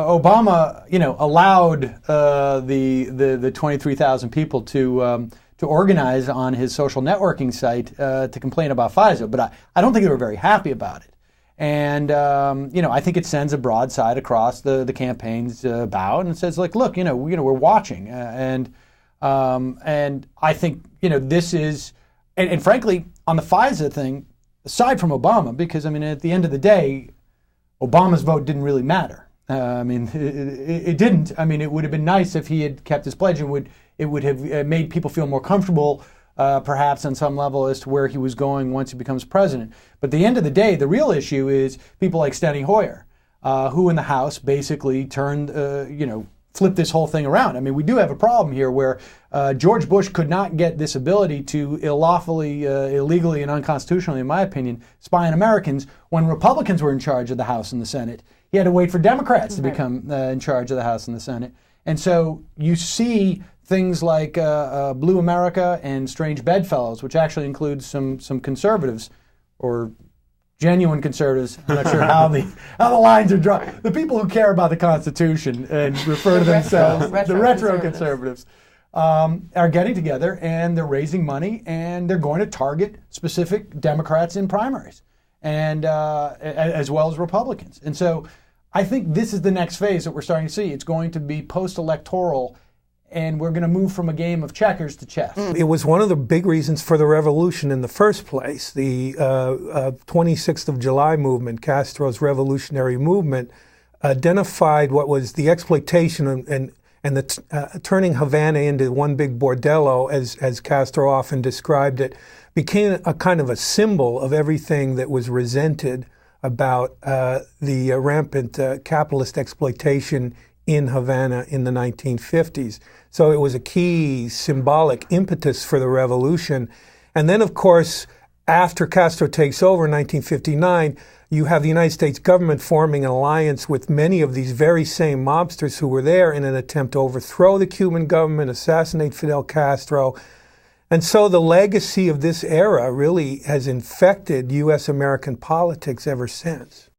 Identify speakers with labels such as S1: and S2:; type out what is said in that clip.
S1: Obama, allowed the 23,000 people to organize on his social networking site to complain about FISA, but I don't think they were very happy about it. And I think it sends a broadside across the campaign's bow, and it says, like, look, we're watching, and I think this is, and frankly, on the FISA thing, aside from Obama, because at the end of the day, Obama's vote didn't really matter. It didn't. It would have been nice if he had kept his pledge, and it would have made people feel more comfortable, perhaps on some level, as to where he was going once he becomes president. But at the end of the day, the real issue is people like Steny Hoyer, who in the House basically flipped this whole thing around. We do have a problem here where George Bush could not get this ability to illegally and unconstitutionally, in my opinion, spy on Americans when Republicans were in charge of the House and the Senate. He had to wait for Democrats to become in charge of the House and the Senate. And so you see things like Blue America and Strange Bedfellows, which actually includes some conservatives, or genuine conservatives. I'm not sure how the lines are drawn. The people who care about the Constitution and refer to themselves the retro conservatives are getting together, and they're raising money, and they're going to target specific Democrats in primaries, and as well as Republicans. And so I think this is the next phase that we're starting to see. It's going to be post-electoral, and we're going to move from a game of checkers to chess.
S2: It was one of the big reasons for the revolution in the first place. The 26th of July movement, Castro's revolutionary movement, identified what was the exploitation and the turning Havana into one big bordello, as Castro often described it, became a kind of a symbol of everything that was resented about the rampant capitalist exploitation in Havana in the 1950s. So it was a key symbolic impetus for the revolution. And then, of course, after Castro takes over in 1959, you have the United States government forming an alliance with many of these very same mobsters who were there in an attempt to overthrow the Cuban government, assassinate Fidel Castro. And so the legacy of this era really has infected U.S. American politics ever since.